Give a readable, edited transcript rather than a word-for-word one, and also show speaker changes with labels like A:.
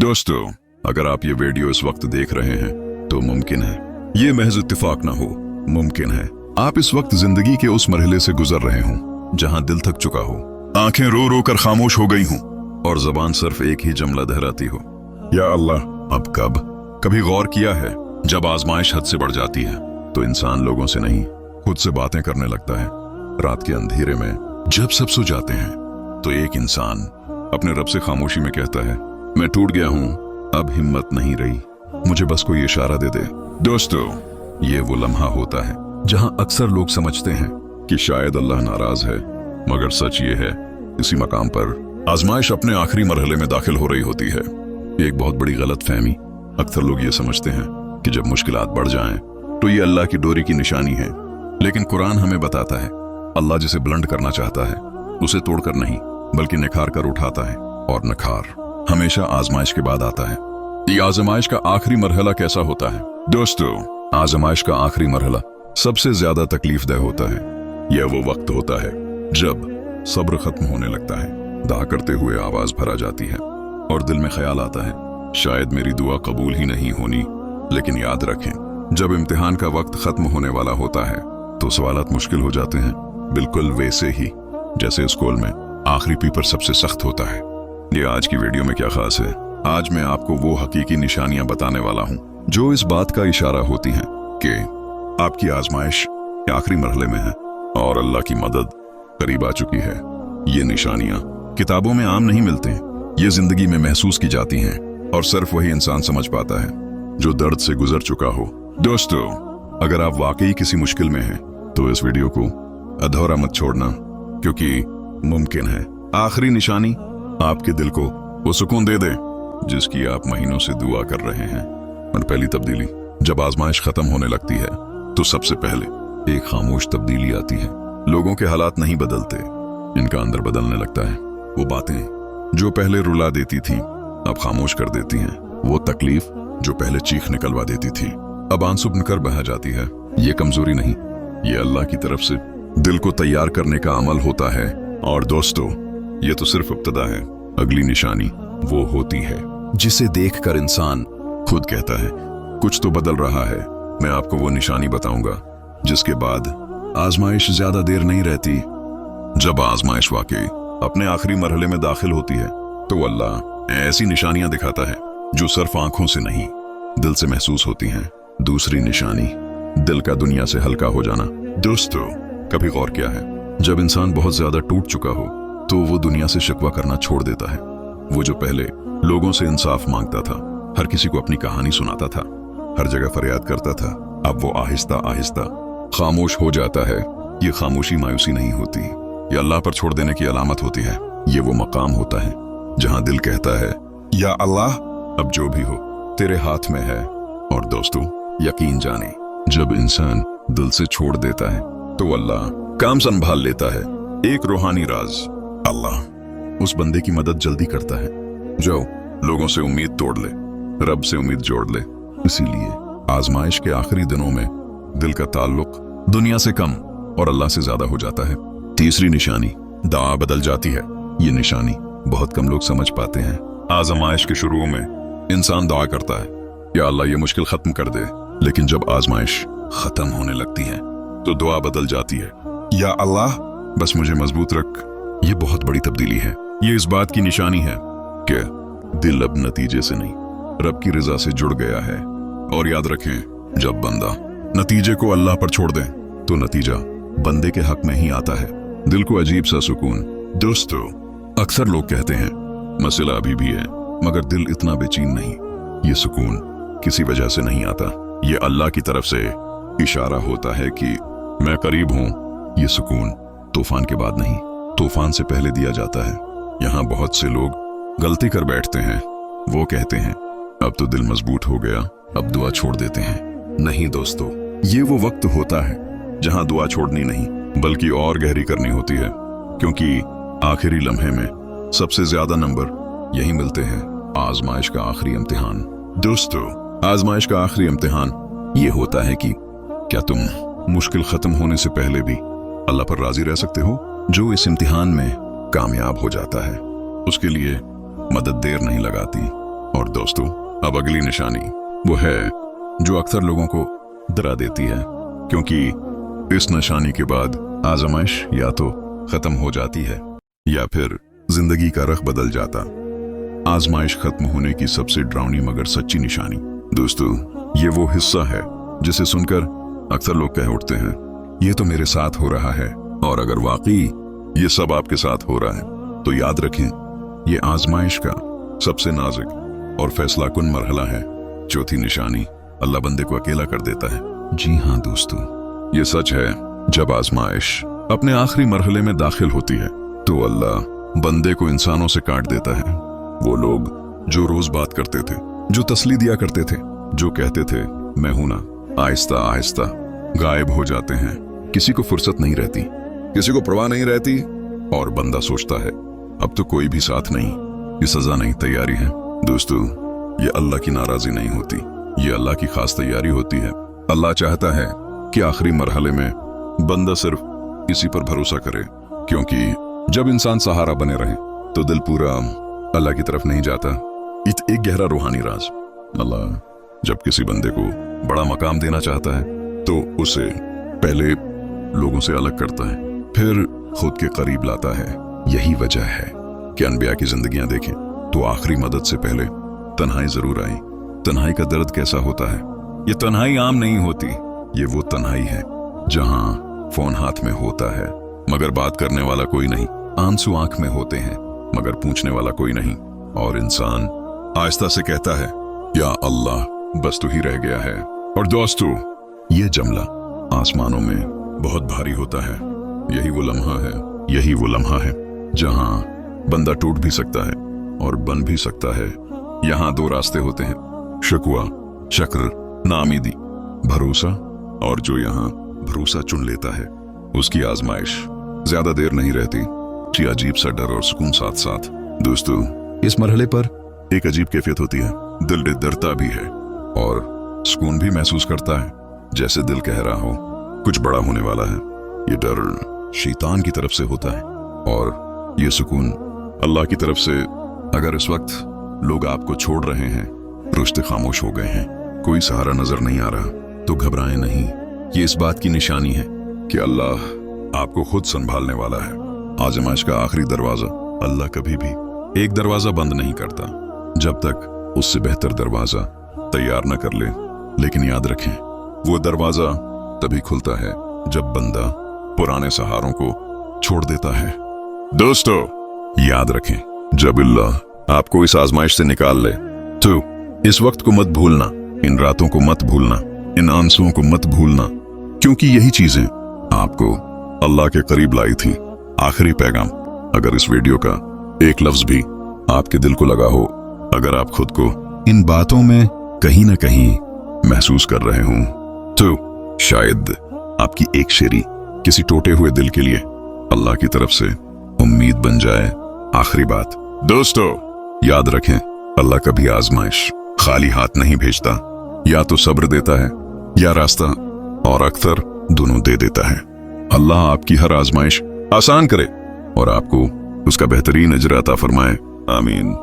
A: दोस्तों, अगर आप ये वीडियो इस वक्त देख रहे हैं तो मुमकिन है ये महज इत्तेफाक ना हो। मुमकिन है आप इस वक्त जिंदगी के उस मरहले से गुजर रहे हों जहां दिल थक चुका हो, आंखें रो रो कर खामोश हो गई हों और जबान सिर्फ एक ही जुमला दोहराती हो, या अल्लाह अब कब। कभी गौर किया है जब आजमाइश हद से बढ़ जाती है तो इंसान लोगों से नहीं खुद से बातें करने लगता है। रात के अंधेरे में जब सब सो जाते हैं तो एक इंसान अपने रब से खामोशी में कहता है, मैं टूट गया हूं, अब हिम्मत नहीं रही, मुझे बस कोई इशारा दे दे। दोस्तों, ये वो लम्हा होता है जहां अक्सर लोग समझते हैं कि शायद अल्लाह नाराज है, मगर सच ये है इसी मकाम पर आजमाइश अपने आखिरी मरहले में दाखिल हो रही होती है। एक बहुत बड़ी गलत फहमी, अक्सर लोग ये समझते हैं कि जब मुश्किलात बढ़ जाएं तो ये अल्लाह की डोरी की निशानी है, लेकिन कुरान हमें बताता है अल्लाह जिसे बुलंद करना चाहता है उसे तोड़कर नहीं बल्कि निखार कर उठाता है, और निखार हमेशा आजमाइश के बाद आता है। ये आजमाइश का आखिरी मरहला कैसा होता है? दोस्तों, आजमाइश का आखिरी मरहला सबसे ज्यादा तकलीफदेह होता है। यह वो वक्त होता है जब सब्र खत्म होने लगता है, दाह करते हुए आवाज भरा जाती है और दिल में ख्याल आता है शायद मेरी दुआ कबूल ही नहीं होनी। लेकिन याद रखें, जब इम्तिहान का वक्त खत्म होने वाला होता है तो सवालात मुश्किल हो जाते हैं, बिल्कुल वैसे ही जैसे स्कूल में आखिरी पेपर सबसे सख्त होता है। ये आज की वीडियो में क्या खास है? आज मैं आपको वो हकीकी निशानियां बताने वाला हूं जो इस बात का इशारा होती हैं कि आपकी आजमाइश आखिरी मरहले में है और अल्लाह की मदद करीब आ चुकी है। ये निशानियां किताबों में आम नहीं मिलते, ये जिंदगी में महसूस की जाती हैं और सिर्फ वही इंसान समझ पाता है जो दर्द से गुजर चुका हो। दोस्तों, अगर आप वाकई किसी मुश्किल में हैं तो इस वीडियो को अधूरा मत छोड़ना, क्योंकि मुमकिन है आखिरी निशानी आपके दिल को वो सुकून दे दे जिसकी आप महीनों से दुआ कर रहे हैं। और पहली तब्दीली, जब आजमाइश खत्म होने लगती है तो सबसे पहले एक खामोश तब्दीली आती है। लोगों के हालात नहीं बदलते, इनका अंदर बदलने लगता है। वो बातें जो पहले रुला देती थी अब खामोश कर देती हैं। वो तकलीफ जो पहले चीख निकलवा देती थी अब आंसू बनकर बह जाती है। ये कमजोरी नहीं, ये अल्लाह की तरफ से दिल को तैयार करने का अमल होता है। और दोस्तों, ये तो सिर्फ इब्तिदा है। अगली निशानी वो होती है जिसे देखकर इंसान खुद कहता है कुछ तो बदल रहा है। मैं आपको वो निशानी बताऊंगा जिसके बाद आजमाइश ज्यादा देर नहीं रहती। जब आजमाइश वाकई अपने आखिरी मरहले में दाखिल होती है तो अल्लाह ऐसी निशानियां दिखाता है जो सिर्फ आंखों से नहीं दिल से महसूस होती हैं। दूसरी निशानी, दिल का दुनिया से हल्का हो जाना। दोस्तों, कभी गौर किया है जब इंसान बहुत ज्यादा टूट चुका हो तो वो दुनिया से शिकवा करना छोड़ देता है। वो जो पहले लोगों से इंसाफ मांगता था, हर किसी को अपनी कहानी सुनाता था, हर जगह फरियाद करता था, अब वो आहिस्ता आहिस्ता खामोश हो जाता है। ये खामोशी मायूसी नहीं होती, ये अल्लाह पर छोड़ देने की अलामत होती है। ये वो मकाम होता है जहां दिल कहता है, या अल्लाह अब जो भी हो तेरे हाथ में है। और दोस्तों, यकीन जाने जब इंसान दिल से छोड़ देता है तो अल्लाह काम संभाल लेता है। एक रूहानी राज, अल्लाह उस बंदे की मदद जल्दी करता है जो लोगों से उम्मीद तोड़ ले, रब से उम्मीद जोड़ ले। इसीलिए आजमाइश के आखिरी दिनों में दिल का ताल्लुक दुनिया से कम और अल्लाह से ज्यादा हो जाता है। तीसरी निशानी, दुआ बदल जाती है। ये निशानी बहुत कम लोग समझ पाते हैं। आजमाइश के शुरू में इंसान दुआ करता है, या अल्लाह ये मुश्किल खत्म कर दे, लेकिन जब आजमाइश खत्म होने लगती है तो दुआ बदल जाती है, या अल्लाह बस मुझे मजबूत रख। ये बहुत बड़ी तब्दीली है। ये इस बात की निशानी है कि दिल अब नतीजे से नहीं रब की रजा से जुड़ गया है। और याद रखें, जब बंदा नतीजे को अल्लाह पर छोड़ दे तो नतीजा बंदे के हक में ही आता है। दिल को अजीब सा सुकून। दोस्तों, अक्सर लोग कहते हैं मसला अभी भी है मगर दिल इतना बेचैन नहीं। ये सुकून किसी वजह से नहीं आता, ये अल्लाह की तरफ से इशारा होता है कि मैं करीब हूं। ये सुकून तूफान के बाद नहीं, तूफान से पहले दिया जाता है। यहाँ बहुत से लोग गलती कर बैठते हैं। वो कहते हैं अब तो दिल मजबूत हो गया, अब दुआ छोड़ देते हैं। नहीं दोस्तों, ये वो वक्त होता है जहां दुआ छोड़नी नहीं बल्कि और गहरी करनी होती है, क्योंकि आखिरी लम्हे में सबसे ज्यादा नंबर यही मिलते हैं। आजमाइश का आखिरी इम्तिहान। दोस्तों, आजमाइश का आखिरी इम्तिहान ये होता है कि क्या तुम मुश्किल खत्म होने से पहले भी अल्लाह पर राजी रह सकते हो। जो इस इम्तिहान में कामयाब हो जाता है उसके लिए मदद देर नहीं लगाती, और दोस्तों, अब अगली निशानी वो है जो अक्सर लोगों को डरा देती है, क्योंकि इस निशानी के बाद आजमाइश या तो खत्म हो जाती है या फिर जिंदगी का रख बदल जाता। आजमाइश खत्म होने की सबसे डरावनी मगर सच्ची निशानी। दोस्तों, ये वो हिस्सा है जिसे सुनकर अक्सर लोग कह उठते हैं, ये तो मेरे साथ हो रहा है। और अगर वाकई ये सब आपके साथ हो रहा है तो याद रखें, ये आजमाइश का सबसे नाजुक और फैसला कुन मरहला है। चौथी निशानी, अल्लाह बंदे को अकेला कर देता है। जी हाँ दोस्तों, ये सच है। जब आजमाइश अपने आखिरी मरहले में दाखिल होती है तो अल्लाह बंदे को इंसानों से काट देता है। वो लोग जो रोज बात करते थे, जो तसल्ली दिया करते थे, जो कहते थे मैं हूं ना, आहिस्ता आहिस्ता गायब हो जाते हैं। किसी को फुर्सत नहीं रहती, किसी को परवाह नहीं रहती, और बंदा सोचता है अब तो कोई भी साथ नहीं, ये सजा नहीं, तैयारी है। दोस्तों, ये अल्लाह की नाराजगी नहीं होती, ये अल्लाह की खास तैयारी होती है। अल्लाह चाहता है कि आखिरी मरहले में बंदा सिर्फ इसी पर भरोसा करे, क्योंकि जब इंसान सहारा बने रहे तो दिल पूरा अल्लाह की तरफ नहीं जाता। एक गहरा रूहानी राज, अल्लाह जब किसी बंदे को बड़ा मकाम देना चाहता है तो उसे पहले लोगों से अलग करता है, फिर खुद के करीब लाता है। यही वजह है कि अनबिया की जिंदगियां देखें तो आखिरी मदद से पहले तन्हाई जरूर आई। तन्हाई का दर्द कैसा होता है? ये तन्हाई आम नहीं होती, ये वो तन्हाई है जहां फोन हाथ में होता है मगर बात करने वाला कोई नहीं, आंसू आंख में होते हैं मगर पूछने वाला कोई नहीं, और इंसान आहिस्ता से कहता है या अल्लाह बस तू ही रह गया है। और दोस्तों, ये जमला आसमानों में बहुत भारी होता है। यही वो लम्हा है, यही वो लम्हा है जहां बंदा टूट भी सकता है और बन भी सकता है। यहां दो रास्ते होते हैं, शकवा, शक्र, नामीदी, भरोसा, और जो यहां भरोसा चुन लेता है उसकी आजमाइश ज्यादा देर नहीं रहती। ये अजीब सा डर और सुकून साथ साथ। दोस्तों, इस मरहले पर एक अजीब कैफियत होती है, दिल डरता भी है और सुकून भी महसूस करता है, जैसे दिल कह रहा हो कुछ बड़ा होने वाला है। ये डर शैतान की तरफ से होता है और ये सुकून अल्लाह की तरफ से। अगर इस वक्त लोग आपको छोड़ रहे हैं, रिश्ते खामोश हो गए हैं, कोई सहारा नजर नहीं आ रहा, तो घबराएं नहीं। ये इस बात की निशानी है कि अल्लाह आपको खुद संभालने वाला है। आजमाइश का आखिरी दरवाजा अल्लाह कभी भी एक दरवाजा बंद नहीं करता जब तक उससे बेहतर दरवाजा तैयार न कर ले। लेकिन याद रखें, वो दरवाजा तभी खुलता है जब बंदा पुराने सहारों को छोड़ देता है। दोस्तों, याद रखें, जब अल्लाह आपको इस आजमाइश से निकाल ले तो इस वक्त को मत भूलना, इन रातों को मत भूलना, इन आंसुओं को मत भूलना, क्योंकि यही चीजें आपको अल्लाह के करीब लाई थी। आखिरी पैगाम, अगर इस वीडियो का एक लफ्ज भी आपके दिल को लगा हो, अगर आप खुद को इन बातों में कहीं ना कहीं महसूस कर रहे हों, तो शायद आपकी एक शेरी किसी टूटे हुए दिल के लिए अल्लाह की तरफ से उम्मीद बन जाए। आखिरी बात दोस्तों, याद रखें, अल्लाह कभी आजमाइश खाली हाथ नहीं भेजता, या तो सब्र देता है या रास्ता, और अक्सर दोनों दे देता है। अल्लाह आपकी हर आजमाइश आसान करे और आपको उसका बेहतरीन अजर अता फरमाए। आमीन।